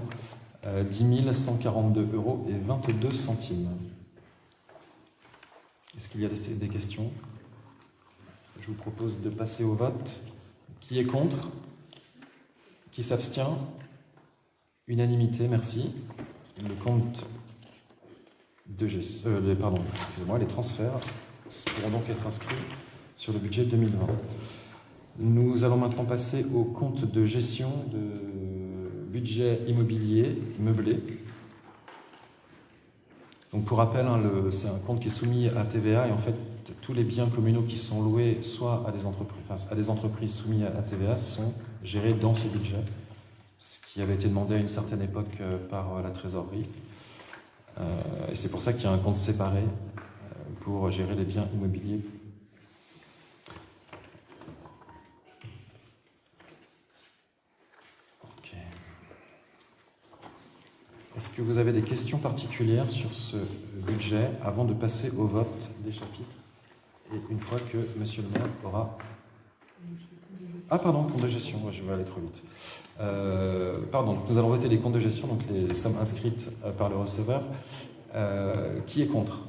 10 142 € et 22 centimes. Est-ce qu'il y a des questions? Je vous propose de passer au vote. Qui est contre? Qui s'abstient? Unanimité, merci. Le compte de les transferts pourront donc être inscrits sur le budget 2020. Nous allons maintenant passer au compte de gestion de budget immobilier meublé. Donc pour rappel, c'est un compte qui est soumis à TVA et en fait tous les biens communaux qui sont loués soit à des entreprises soumises à TVA sont gérés dans ce budget, ce qui avait été demandé à une certaine époque par la trésorerie. Et c'est pour ça qu'il y a un compte séparé pour gérer les biens immobiliers. Ok. Est-ce que vous avez des questions particulières sur ce budget avant de passer au vote des chapitres? Et une fois que monsieur le maire aura... Ah pardon, compte de gestion, je vais aller trop vite. Pardon, nous allons voter les comptes de gestion, donc les sommes inscrites par le receveur. Qui est contre?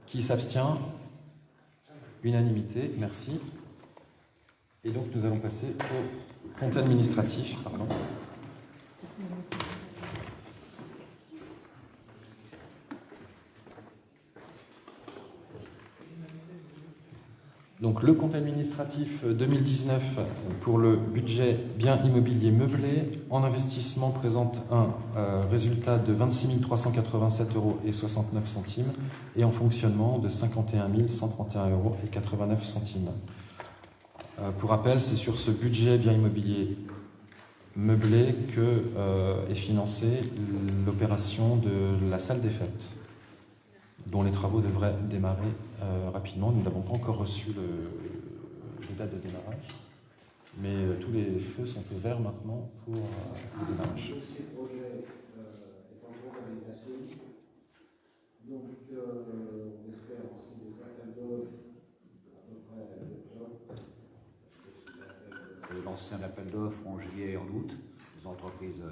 Qui s'abstient? Unanimité, merci. Et donc nous allons passer au compte administratif. Pardon. Donc le compte administratif 2019 pour le budget bien immobilier meublé en investissement présente un résultat de 26 387 € et 69 centimes et en fonctionnement de 51 131 € et 89 centimes. Pour rappel, c'est sur ce budget bien immobilier meublé que est financée l'opération de la salle des fêtes, dont les travaux devraient démarrer rapidement. Nous n'avons pas encore reçu les dates de démarrage, mais tous les feux sont au vert maintenant pour le démarrage. Le projet est en cours d'habilitation, donc on espère aussi des appels d'offres à peu près octobre. L'ancien appel d'offres en juillet et en août, les entreprises.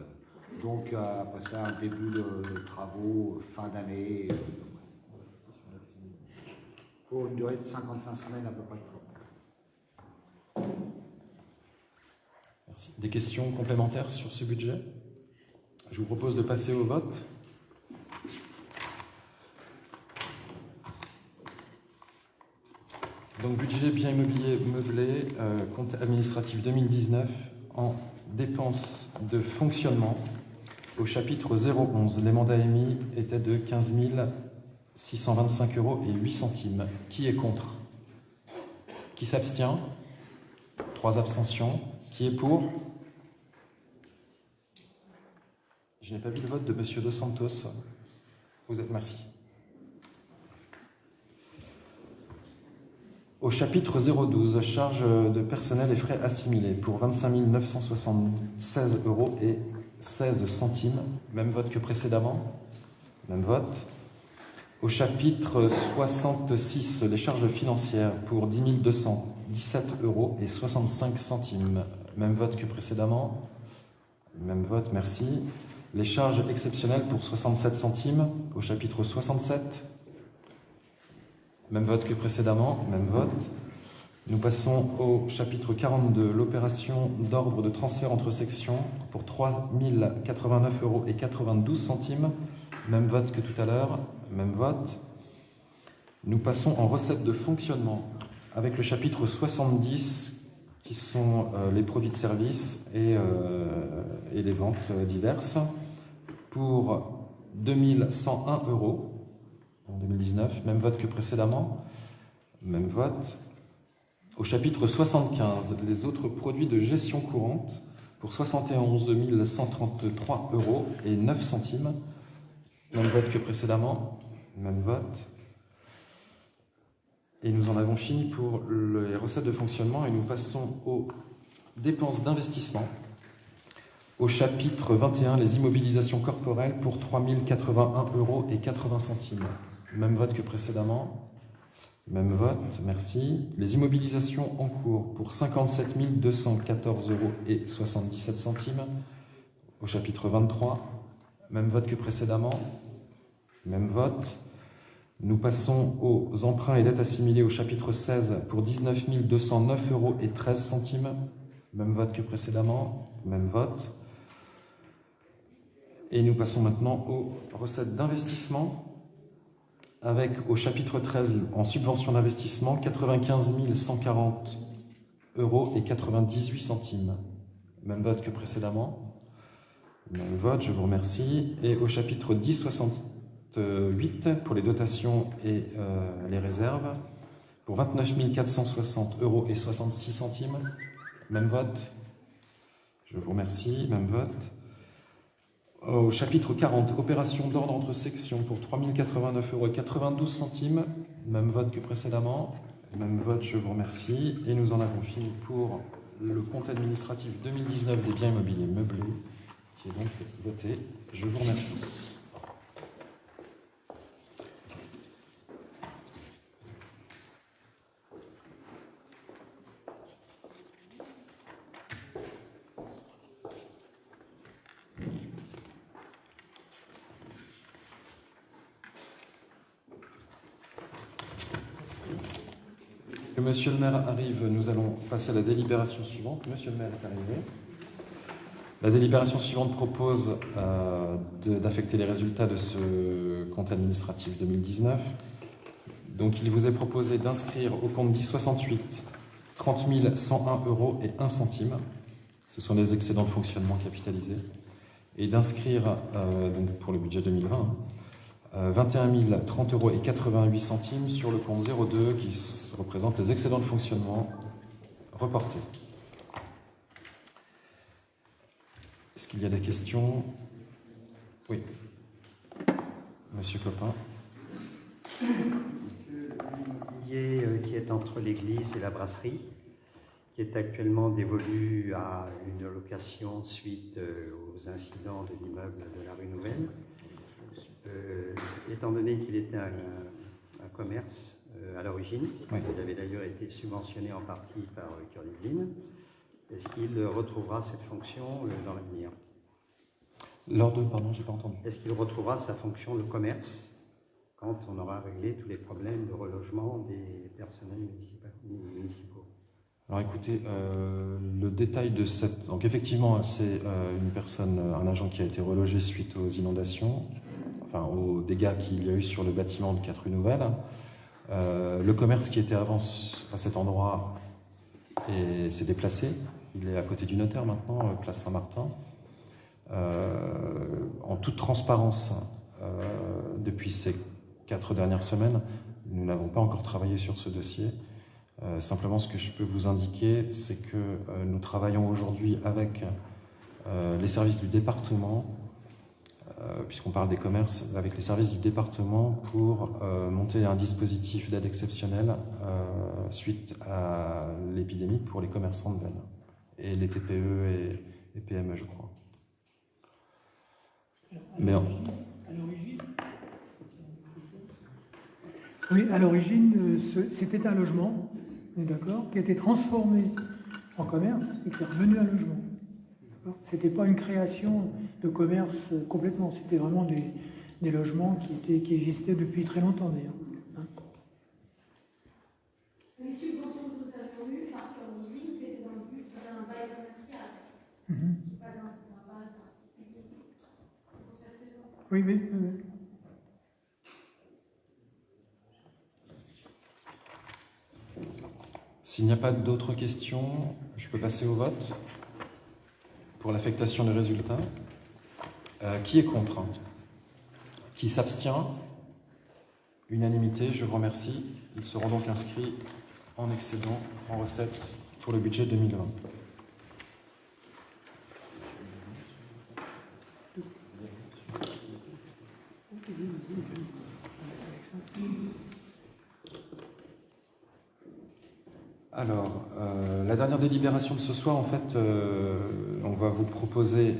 Donc après ça, un début de travaux fin d'année. Pour une durée de 55 semaines à peu près. Merci. Des questions complémentaires sur ce budget? Je vous propose de passer au vote. Donc budget bien immobilier meublé, compte administratif 2019 en dépenses de fonctionnement. Au chapitre 011, les mandats émis étaient de 15 625 € et 8 centimes. Qui est contre? Qui s'abstient? 3 abstentions. Qui est pour? Je n'ai pas vu le vote de M. Dos Santos. Vous êtes merci. Au chapitre 012, charges de personnel et frais assimilés pour 25 976 € et 16 centimes. Même vote que précédemment. Même vote. Au chapitre 66, les charges financières pour 10 217 € et 65 centimes. Même vote que précédemment. Même vote, merci. Les charges exceptionnelles pour 67 centimes. Au chapitre 67. Même vote que précédemment, même vote. Nous passons au chapitre 42, l'opération d'ordre de transfert entre sections pour 3 089 € et 92 centimes. Même vote que tout à l'heure, même vote. Nous passons en recettes de fonctionnement avec le chapitre 70 qui sont les produits de service et les ventes diverses pour 2 101 € en 2019, même vote que précédemment, même vote. Au chapitre 75, les autres produits de gestion courante pour 71 133 € et 9 centimes, même vote que précédemment, même vote. Et nous en avons fini pour les recettes de fonctionnement et nous passons aux dépenses d'investissement. Au chapitre 21, les immobilisations corporelles pour 3 081 € et 80 centimes. Même vote que précédemment. Même vote, merci. Les immobilisations en cours pour 57 214 € et 77 centimes. Au chapitre 23, même vote que précédemment. Même vote. Nous passons aux emprunts et dettes assimilées au chapitre 16 pour 19 209 € et 13 centimes. Même vote que précédemment. Même vote. Et nous passons maintenant aux recettes d'investissement avec au chapitre 13 en subvention d'investissement 95 140 € et 98 centimes. Même vote que précédemment. Même vote, je vous remercie. Et au chapitre 10, 68 pour les dotations et les réserves pour 29 460 € et 66 centimes. Même vote. Je vous remercie. Même vote. Au chapitre 40, opération d'ordre entre sections pour 3 089 € et 92 centimes. Même vote que précédemment. Même vote, je vous remercie. Et nous en avons fini pour le compte administratif 2019 des biens immobiliers meublés, qui est donc voté. Je vous remercie. Que Monsieur le maire arrive, nous allons passer à la délibération suivante. Monsieur le maire est arrivé. La délibération suivante propose d'affecter les résultats de ce compte administratif 2019. Donc il vous est proposé d'inscrire au compte 1068 30 101 € et 1 centime. Ce sont les excédents de fonctionnement capitalisés. Et d'inscrire, donc pour le budget 2020, 21 030 € et 88 centimes sur le compte 02 qui représente les excédents de fonctionnement reportés. Est-ce qu'il y a des questions? Oui. Monsieur Copin. L'immobilier qui est entre l'église et la brasserie, qui est actuellement dévolu à une location suite aux incidents de l'immeuble de la rue Nouvelle, étant donné qu'il était un commerce à l'origine, oui. Il avait d'ailleurs été subventionné en partie par Cœur d'Yvelines, est-ce qu'il retrouvera cette fonction dans l'avenir? Lors de, pardon, j'ai pas entendu. Est-ce qu'il retrouvera sa fonction de commerce quand on aura réglé tous les problèmes de relogement des personnels municipaux? Alors écoutez, le détail de cette... Donc effectivement, c'est une personne, un agent qui a été relogé suite aux inondations, enfin aux dégâts qu'il y a eu sur le bâtiment de 4 rue Nouvelle. Le commerce qui était avant à cet endroit s'est déplacé. Il est à côté du notaire maintenant, place Saint-Martin. En toute transparence, depuis ces 4 dernières semaines, nous n'avons pas encore travaillé sur ce dossier. Simplement, ce que je peux vous indiquer, c'est que nous travaillons aujourd'hui avec les services du département, puisqu'on parle des commerces, avec les services du département pour monter un dispositif d'aide exceptionnelle suite à l'épidémie pour les commerçants de Vennes et les TPE et PME, je crois. À l'origine, c'était un logement, on est d'accord, qui a été transformé en commerce et qui est revenu à logement. C'était pas une création de commerce complètement, c'était vraiment des logements qui existaient depuis très longtemps d'ailleurs. Les subventions que nous avions eues par Curvy, c'était dans le but d'un bail commercial, pas d'un bail particulier. C'est pour cette raison. Oui. S'il n'y a pas d'autres questions, je peux passer au vote pour l'affectation des résultats. Qui est contre? Qui s'abstient? Unanimité, je vous remercie. Ils seront donc inscrits en excédent, en recette pour le budget 2020. Alors, la dernière délibération de ce soir, en fait, on va vous proposer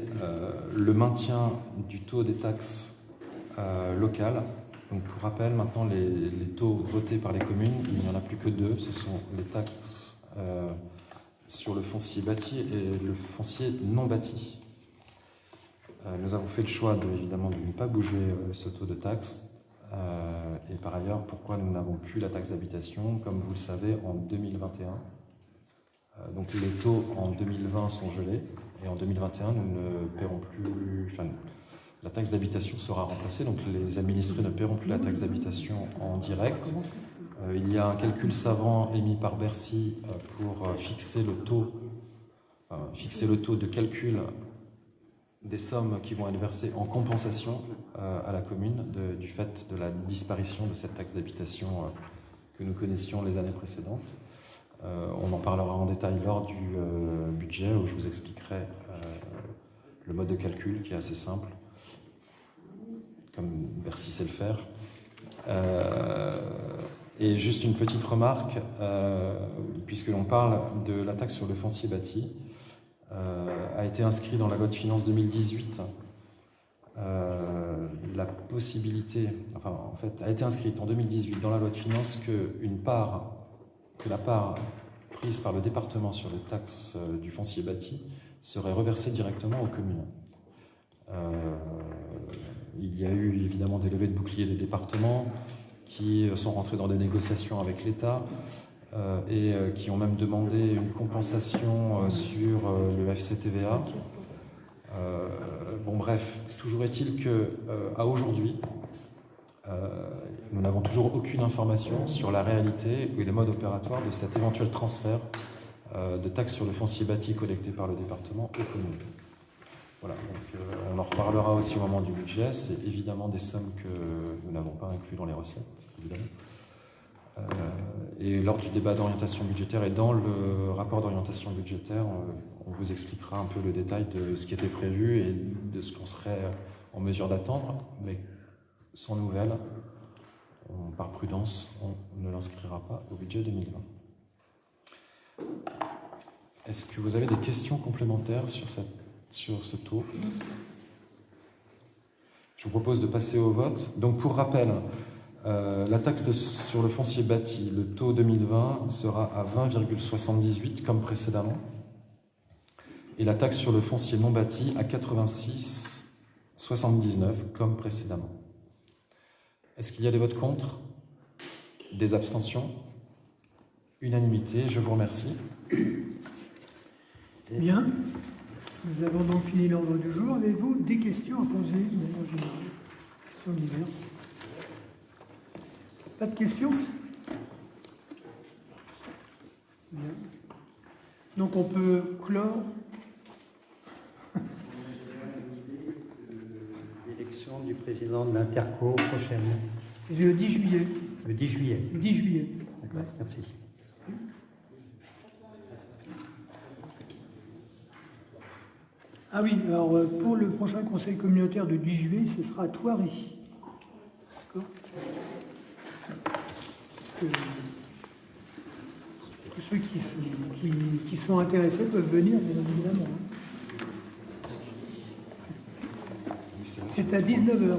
le maintien du taux des taxes locales. Donc, pour rappel, maintenant, les taux votés par les communes, il n'y en a plus que 2. Ce sont les taxes sur le foncier bâti et le foncier non bâti. Nous avons fait le choix, évidemment, de ne pas bouger ce taux de taxe. Et par ailleurs, pourquoi nous n'avons plus la taxe d'habitation? Comme vous le savez, en 2021, donc les taux en 2020 sont gelés, et en 2021, nous ne paierons plus, enfin, la taxe d'habitation sera remplacée, donc les administrés ne paieront plus la taxe d'habitation en direct. Il y a un calcul savant émis par Bercy pour fixer le taux de calcul des sommes qui vont être versées en compensation à la commune du fait de la disparition de cette taxe d'habitation que nous connaissions les années précédentes. On en parlera en détail lors du budget où je vous expliquerai le mode de calcul qui est assez simple, comme Bercy sait le faire. Et juste une petite remarque, puisque l'on parle de la taxe sur le foncier bâti, a été inscrit dans la loi de finances 2018 la possibilité, enfin en fait a été inscrite en 2018 dans la loi de finances que la part prise par le département sur les taxes du foncier bâti serait reversée directement aux communes. Il y a eu évidemment des levées de boucliers des départements qui sont rentrés dans des négociations avec l'État et qui ont même demandé une compensation sur le FCTVA. Bon bref, toujours est-il qu'à aujourd'hui, nous n'avons toujours aucune information sur la réalité et les modes opératoires de cet éventuel transfert de taxes sur le foncier bâti collecté par le département aux communes. Voilà, donc on en reparlera aussi au moment du budget. C'est évidemment des sommes que nous n'avons pas inclus dans les recettes, évidemment. Et lors du débat d'orientation budgétaire et dans le rapport d'orientation budgétaire, on vous expliquera un peu le détail de ce qui était prévu et de ce qu'on serait en mesure d'attendre, mais sans nouvelles, par prudence, on ne l'inscrira pas au budget 2020. Est-ce que vous avez des questions complémentaires sur ce taux? Je vous propose de passer au vote. Donc pour rappel, la taxe sur le foncier bâti, le taux 2020 sera à 20,78 comme précédemment, et la taxe sur le foncier non bâti à 86,79 comme précédemment. Est-ce qu'il y a des votes contre? Des abstentions? Unanimité, je vous remercie. Bien, nous avons donc fini l'ordre du jour. Avez-vous des questions à poser de manière générale? Questions diverses? Pas de questions? Donc on peut clore. L'élection du président de l'Interco prochaine, Le 10 juillet. le 10 juillet. 10 juillet. D'accord, merci. Ah oui, alors pour le prochain conseil communautaire de 10 juillet, ce sera à Thoiry. D'accord. Tous ceux qui sont intéressés peuvent venir, bien évidemment. C'est à 19h,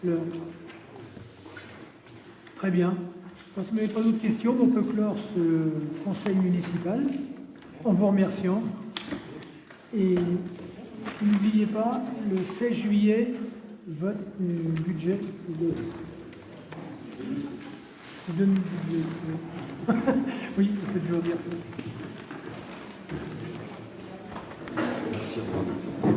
l'heure. Très bien. Si vous n'avez pas d'autres questions, on peut clore ce conseil municipal en vous remerciant. Et n'oubliez pas, le 16 juillet, vote budget de demi-budget. Oui, on peut toujours dire ça. Merci à toi.